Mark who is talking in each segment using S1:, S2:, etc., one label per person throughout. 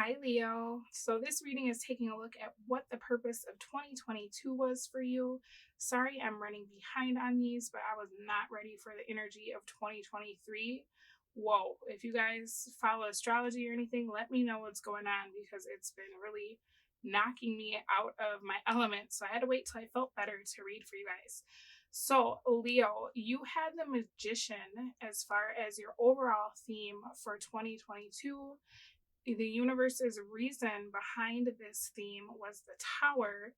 S1: Hi, Leo. So, this reading is taking a look at what the purpose of 2022 was for you. Sorry, I'm running behind on these, but I was not ready for the energy of 2023. Whoa, if you guys follow astrology or anything, let me know what's going on because it's been really knocking me out of my element. So, I had to wait till I felt better to read for you guys. So, Leo, you had the magician as far as your overall theme for 2022. The universe's reason behind this theme was the tower.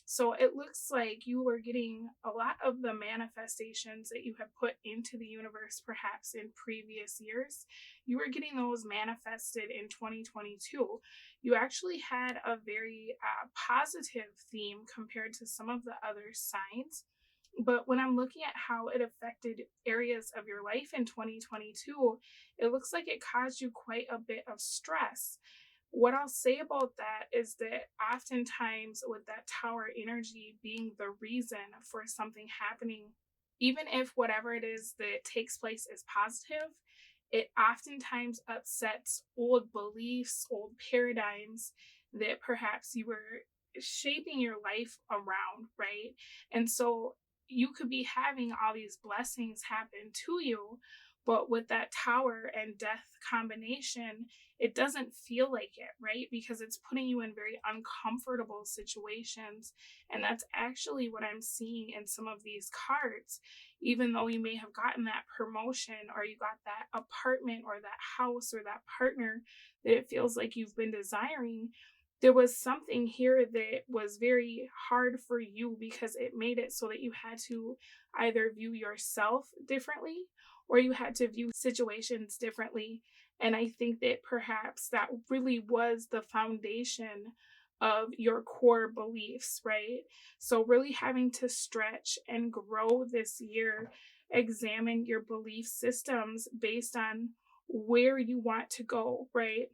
S1: So it looks like you were getting a lot of the manifestations that you have put into the universe, perhaps in previous years. You were getting those manifested in 2022. You actually had a very positive theme compared to some of the other signs. But when I'm looking at how it affected areas of your life in 2022, it looks like it caused you quite a bit of stress. What I'll say about that is that oftentimes, with that tower energy being the reason for something happening, even if whatever it is that takes place is positive, it oftentimes upsets old beliefs, old paradigms that perhaps you were shaping your life around, right? And so you could be having all these blessings happen to you, but with that tower and death combination, it doesn't feel like it, right? Because it's putting you in very uncomfortable situations. And that's actually what I'm seeing in some of these cards. Even though you may have gotten that promotion or you got that apartment or that house or that partner that it feels like you've been desiring, there was something here that was very hard for you because it made it so that you had to either view yourself differently or you had to view situations differently. And I think that perhaps that really was the foundation of your core beliefs, right? So, really having to stretch and grow this year, examine your belief systems based on where you want to go, right?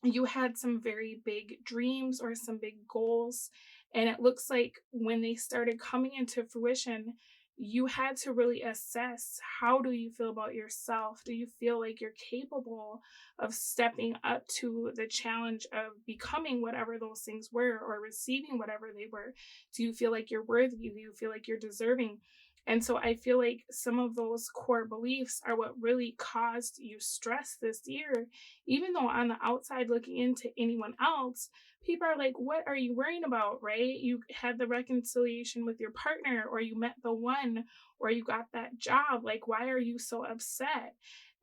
S1: You had some very big dreams or some big goals. And it looks like when they started coming into fruition, you had to really assess, how do you feel about yourself? Do you feel like you're capable of stepping up to the challenge of becoming whatever those things were or receiving whatever they were? Do you feel like you're worthy? Do you feel like you're deserving? And so I feel like some of those core beliefs are what really caused you stress this year, even though on the outside looking into anyone else, people are like, what are you worrying about, right? You had the reconciliation with your partner, or you met the one, or you got that job. Like, why are you so upset?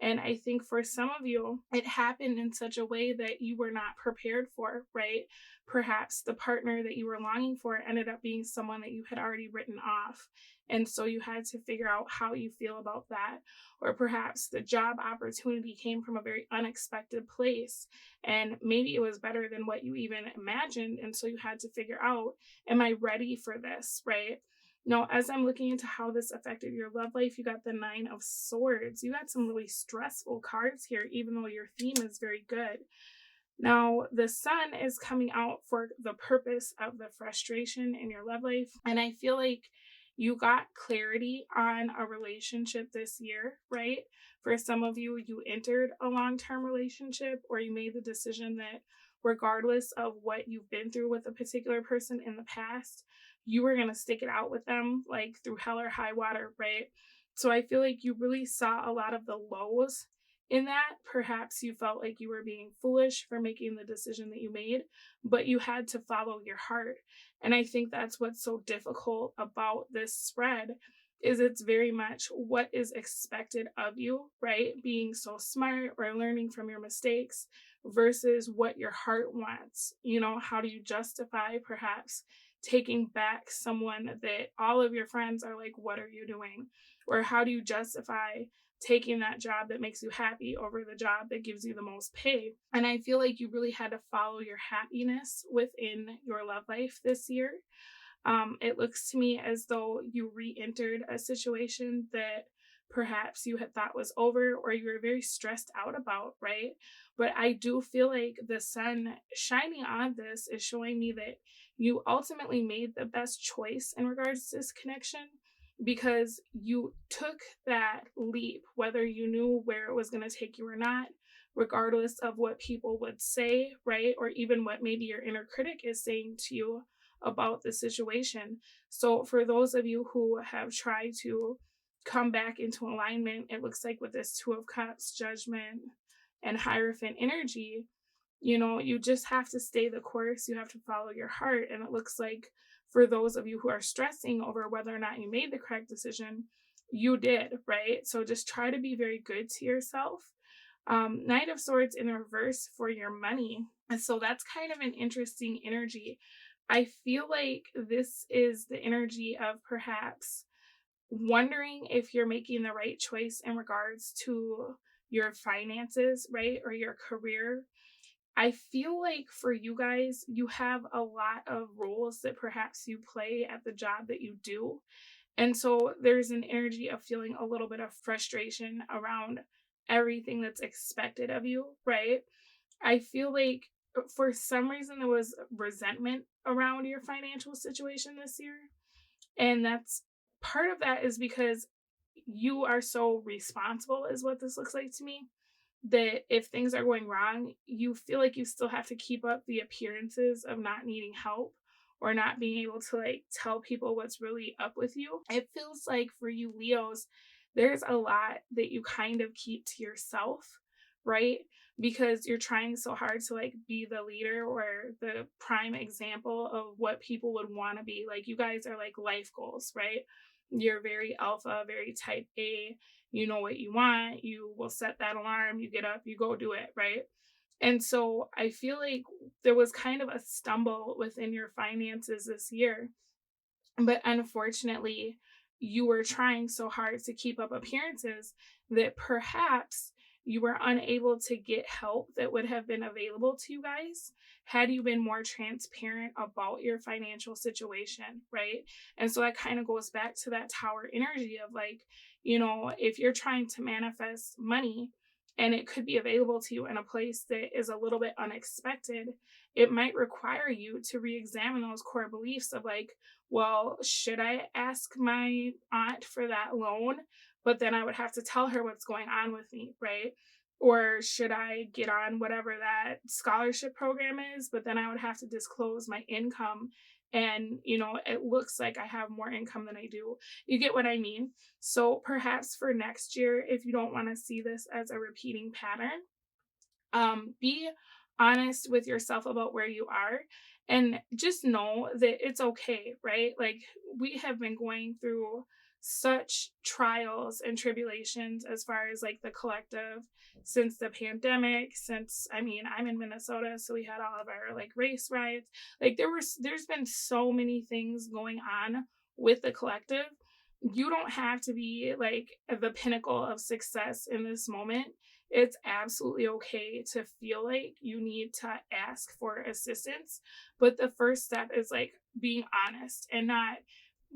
S1: And I think for some of you, it happened in such a way that you were not prepared for, right? Perhaps the partner that you were longing for ended up being someone that you had already written off. And so you had to figure out how you feel about that. Or perhaps the job opportunity came from a very unexpected place and maybe it was better than what you even imagined. And so you had to figure out, am I ready for this, right? Now, as I'm looking into how this affected your love life, you got the Nine of Swords. You got some really stressful cards here, even though your theme is very good. Now, the sun is coming out for the purpose of the frustration in your love life. And I feel like you got clarity on a relationship this year, right? For some of you, you entered a long term relationship or you made the decision that regardless of what you've been through with a particular person in the past, you were going to stick it out with them like through hell or high water, right? So I feel like you really saw a lot of the lows in that. Perhaps you felt like you were being foolish for making the decision that you made, but you had to follow your heart. And I think that's what's so difficult about this spread is it's very much what is expected of you, right? Being so smart or learning from your mistakes versus what your heart wants. You know, how do you justify perhaps taking back someone that all of your friends are like, what are you doing? Or how do you justify taking that job that makes you happy over the job that gives you the most pay? And I feel like you really had to follow your happiness within your love life this year. It looks to me as though you re entered a situation that perhaps you had thought was over or you were very stressed out about, right? But I do feel like the sun shining on this is showing me that you ultimately made the best choice in regards to this connection because you took that leap, whether you knew where it was going to take you or not, regardless of what people would say, right? Or even what maybe your inner critic is saying to you about the situation. So, for those of you who have tried to come back into alignment, it looks like with this Two of Cups, Judgment, and Hierophant energy, you just have to stay the course. You have to follow your heart. And it looks like for those of you who are stressing over whether or not you made the correct decision, you did, right? So just try to be very good to yourself. Knight of Swords in reverse for your money. And so that's kind of an interesting energy. I feel like this is the energy of perhaps wondering if you're making the right choice in regards to your finances, right? Or your career. I feel like for you guys, you have a lot of roles that perhaps you play at the job that you do. And so there's an energy of feeling a little bit of frustration around everything that's expected of you, right? I feel like for some reason there was resentment around your financial situation this year. And that's part of that is because you are so responsible, is what this looks like to me, that if things are going wrong, you feel like you still have to keep up the appearances of not needing help or not being able to like tell people what's really up with you. It feels like for you Leos, there's a lot that you kind of keep to yourself, right? Because you're trying so hard to like be the leader or the prime example of what people would want to be. Like you guys are like life goals, right? You're very alpha, very type A. You know what you want, you will set that alarm, you get up, you go do it, right? And so I feel like there was kind of a stumble within your finances this year, but unfortunately, you were trying so hard to keep up appearances that perhaps you were unable to get help that would have been available to you guys had you been more transparent about your financial situation, right? And so that kind of goes back to that tower energy of like, if you're trying to manifest money and it could be available to you in a place that is a little bit unexpected, it might require you to re-examine those core beliefs of like, well, should I ask my aunt for that loan? But then I would have to tell her what's going on with me, right? Or should I get on whatever that scholarship program is? But then I would have to disclose my income. And, it looks like I have more income than I do. You get what I mean? So perhaps for next year, if you don't want to see this as a repeating pattern, be honest with yourself about where you are and just know that it's okay, right? Like we have been going through such trials and tribulations as far as like the collective since the pandemic, since I mean I'm in Minnesota, so we had all of our like race riots. Like there's been so many things going on with the collective. You don't have to be like the pinnacle of success in this moment. It's absolutely okay to feel like you need to ask for assistance. But the first step is like being honest and not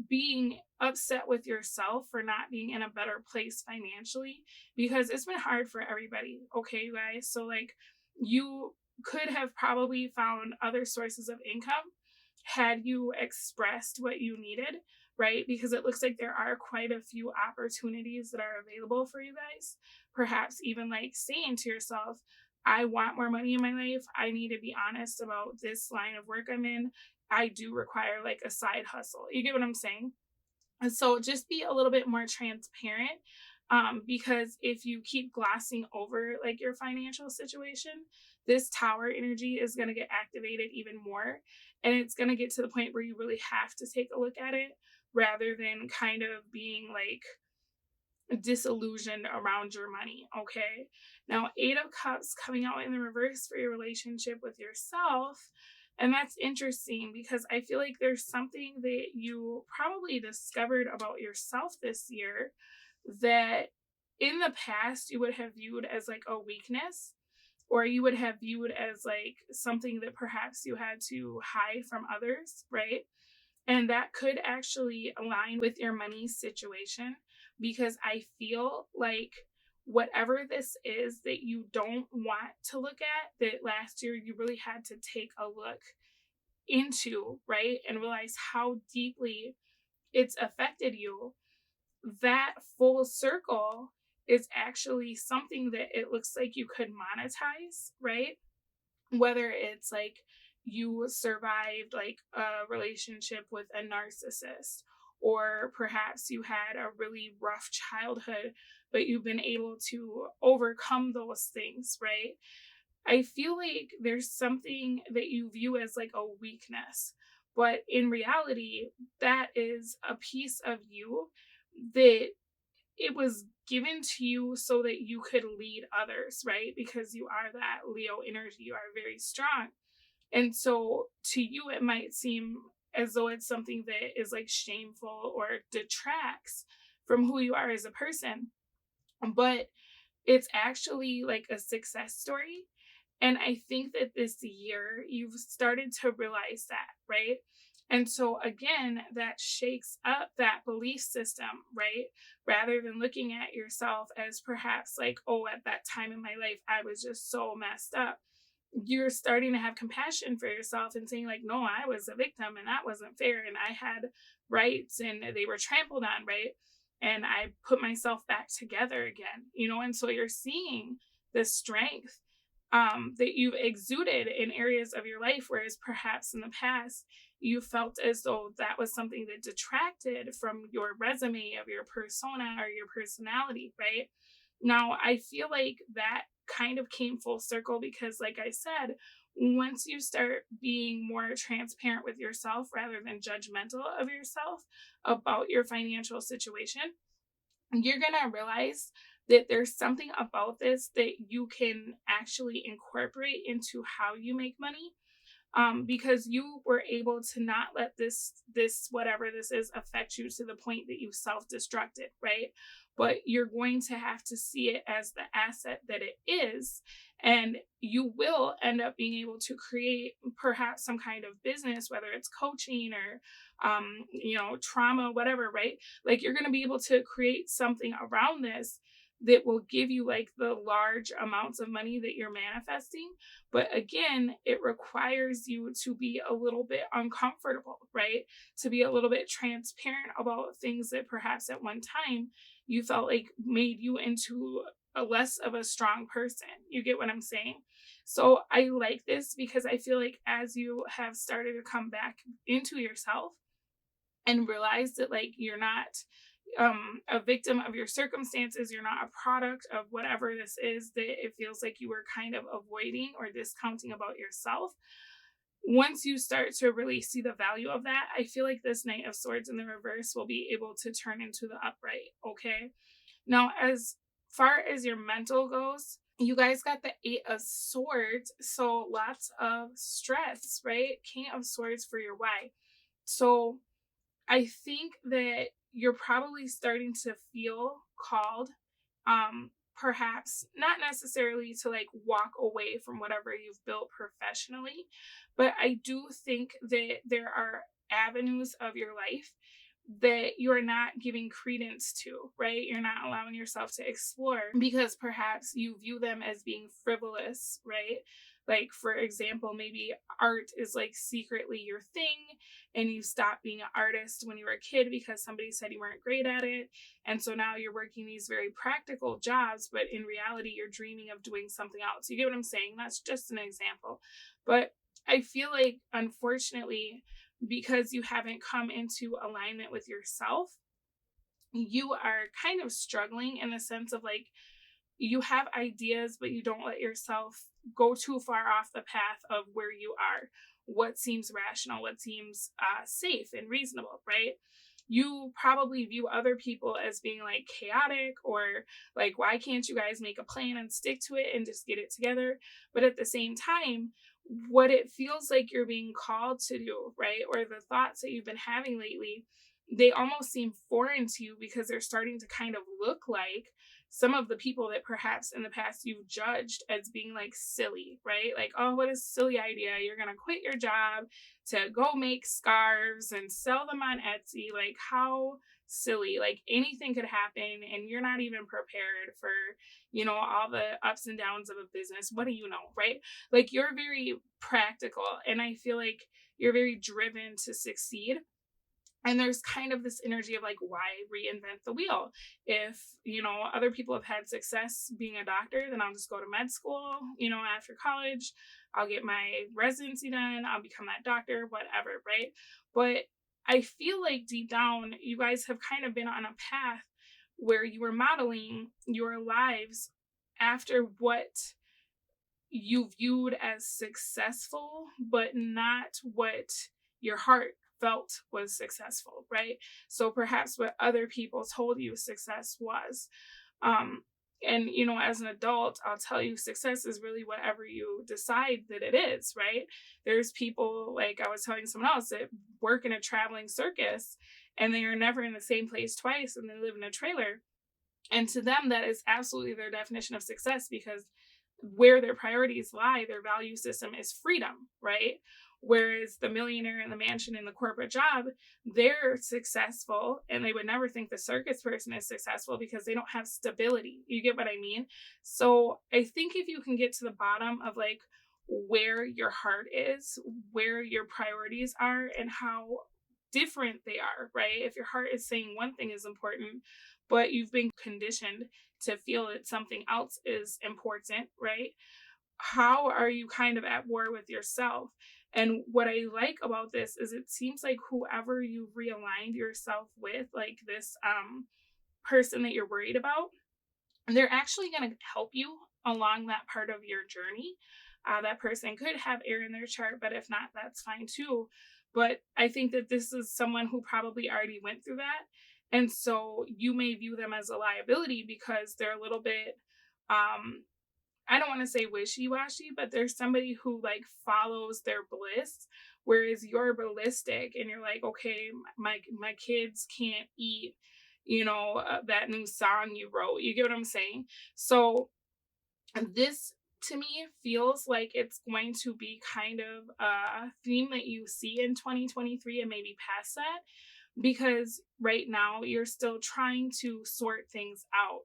S1: being upset with yourself for not being in a better place financially, because it's been hard for everybody. Okay, you guys. So, like, you could have probably found other sources of income had you expressed what you needed, right? Because it looks like there are quite a few opportunities that are available for you guys. Perhaps even like saying to yourself, I want more money in my life. I need to be honest about this line of work I'm in. I do require like a side hustle. You get what I'm saying? And so just be a little bit more transparent, because if you keep glossing over like your financial situation, this tower energy is going to get activated even more. And it's going to get to the point where you really have to take a look at it rather than kind of being like disillusioned around your money. Okay. Now, Eight of Cups coming out in the reverse for your relationship with yourself. And that's interesting because I feel like there's something that you probably discovered about yourself this year that in the past you would have viewed as like a weakness, or you would have viewed as like something that perhaps you had to hide from others, right? And that could actually align with your money situation, because I feel like whatever this is that you don't want to look at, that last year you really had to take a look into, right? And realize how deeply it's affected you. That full circle is actually something that it looks like you could monetize, right? Whether it's like you survived like a relationship with a narcissist, or perhaps you had a really rough childhood, but you've been able to overcome those things, right? I feel like there's something that you view as like a weakness, but in reality, that is a piece of you that it was given to you so that you could lead others, right? Because you are that Leo energy, you are very strong. And so to you, it might seem as though it's something that is like shameful or detracts from who you are as a person. But it's actually like a success story. And I think that this year you've started to realize that, right? And so again, that shakes up that belief system, right? Rather than looking at yourself as perhaps like, oh, at that time in my life, I was just so messed up. You're starting to have compassion for yourself and saying, like, no, I was a victim and that wasn't fair. And I had rights and they were trampled on, right? And I put myself back together again, and so you're seeing the strength that you've exuded in areas of your life, whereas perhaps in the past you felt as though that was something that detracted from your resume of your persona or your personality, right? Now, I feel like that kind of came full circle because, like I said, once you start being more transparent with yourself rather than judgmental of yourself about your financial situation, you're going to realize that there's something about this that you can actually incorporate into how you make money, because you were able to not let this whatever this is affect you to the point that you self-destructed, right? But you're going to have to see it as the asset that it is, and you will end up being able to create perhaps some kind of business, whether it's coaching or trauma, whatever, right? Like, you're going to be able to create something around this that will give you like the large amounts of money that you're manifesting. But again, it requires you to be a little bit uncomfortable, right? To be a little bit transparent about things that perhaps at one time you felt like made you into a less of a strong person. You get what I'm saying? So I like this because I feel like as you have started to come back into yourself and realize that like you're not a victim of your circumstances, you're not a product of whatever this is that it feels like you were kind of avoiding or discounting about yourself. Once you start to really see the value of that, I feel like this Knight of Swords in the reverse will be able to turn into the upright. Okay. Now, as far as your mental goes, you guys got the Eight of Swords. So lots of stress, right? King of Swords for your why. So I think that you're probably starting to feel called, perhaps not necessarily to like walk away from whatever you've built professionally, but I do think that there are avenues of your life that you're not giving credence to, right? You're not allowing yourself to explore because perhaps you view them as being frivolous, right? Like, for example, maybe art is like secretly your thing and you stopped being an artist when you were a kid because somebody said you weren't great at it. And so now you're working these very practical jobs, but in reality, you're dreaming of doing something else. You get what I'm saying? That's just an example. But I feel like, unfortunately, because you haven't come into alignment with yourself, you are kind of struggling in the sense of like you have ideas, but you don't let yourself go too far off the path of where you are, what seems rational, what seems safe and reasonable, right? You probably view other people as being like chaotic or like, why can't you guys make a plan and stick to it and just get it together? But at the same time, what it feels like you're being called to do, right? Or the thoughts that you've been having lately, they almost seem foreign to you because they're starting to kind of look like some of the people that perhaps in the past you've judged as being like silly, right? Like, oh, what a silly idea. You're going to quit your job to go make scarves and sell them on Etsy. Like, how silly. Like, anything could happen and you're not even prepared for, all the ups and downs of a business. What do you know, right? Like, you're very practical and I feel like you're very driven to succeed. And there's kind of this energy of like, why reinvent the wheel? If, other people have had success being a doctor, then I'll just go to med school, after college. I'll get my residency done. I'll become that doctor, whatever, right? But I feel like deep down, you guys have kind of been on a path where you were modeling your lives after what you viewed as successful, but not what your heart felt was successful, right? So perhaps what other people told you success was. And, as an adult, I'll tell you success is really whatever you decide that it is, right? There's people, like I was telling someone else, that work in a traveling circus and they are never in the same place twice and they live in a trailer. And to them, that is absolutely their definition of success, because where their priorities lie, their value system is freedom, right? Whereas the millionaire in the mansion in the corporate job, they're successful and they would never think the circus person is successful because they don't have stability. You get what I mean? So I think if you can get to the bottom of like where your heart is, where your priorities are, and how different they are, right? If your heart is saying one thing is important, but you've been conditioned to feel that something else is important, right? How are you kind of at war with yourself? And what I like about this is it seems like whoever you realigned yourself with, like this person that you're worried about, they're actually going to help you along that part of your journey. That person could have air in their chart, but if not, that's fine too. But I think that this is someone who probably already went through that. And so you may view them as a liability because they're a little bit, I don't want to say wishy-washy, but there's somebody who like follows their bliss, whereas you're ballistic and you're like, okay, my kids can't eat, that new song you wrote. You get what I'm saying? So this to me feels like it's going to be kind of a theme that you see in 2023 and maybe past that, because right now you're still trying to sort things out.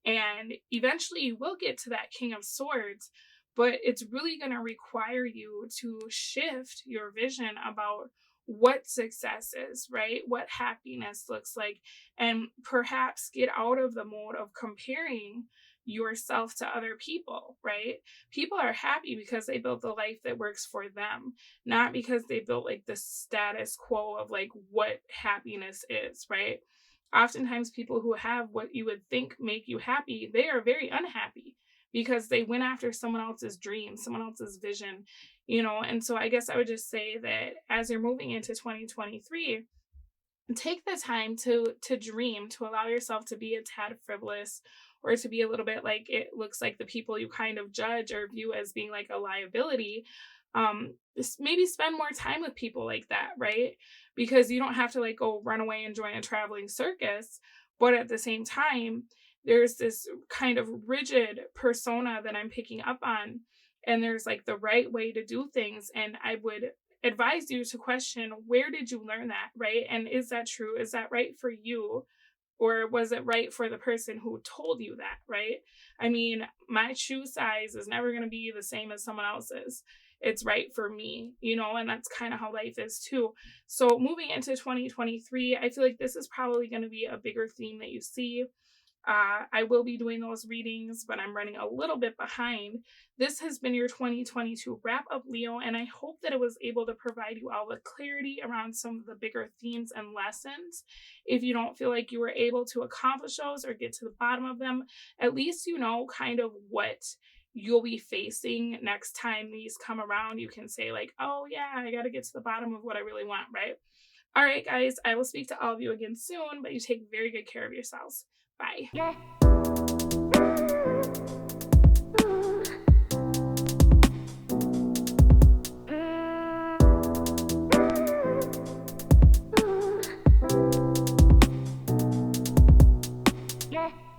S1: And eventually you will get to that King of Swords, but it's really going to require you to shift your vision about what success is, right? What happiness looks like, and perhaps get out of the mode of comparing yourself to other people, right? People are happy because they built the life that works for them, not because they built like the status quo of like what happiness is, right? Oftentimes people who have what you would think make you happy, they are very unhappy because they went after someone else's dream, someone else's vision, and so I guess I would just say that as you're moving into 2023, take the time to dream, to allow yourself to be a tad frivolous, or to be a little bit like it looks like the people you kind of judge or view as being like a liability. Maybe spend more time with people like that, right? Because you don't have to like go run away and join a traveling circus, but at the same time there's this kind of rigid persona that I'm picking up on, and there's like the right way to do things, and I would advise you to question, where did you learn that, right? And is that true? Is that right for you? Or was it right for the person who told you that, right? I mean, my shoe size is never going to be the same as someone else's. It's right for me, and that's kind of how life is too. So moving into 2023, I feel like this is probably going to be a bigger theme that you see. I will be doing those readings, but I'm running a little bit behind. This has been your 2022 wrap up, Leo, and I hope that it was able to provide you all with clarity around some of the bigger themes and lessons. If you don't feel like you were able to accomplish those or get to the bottom of them, at least you know kind of what you'll be facing next time these come around. You can say like, oh yeah, I got to get to the bottom of what I really want, right? All right, guys, I will speak to all of you again soon, but you take very good care of yourselves. Bye.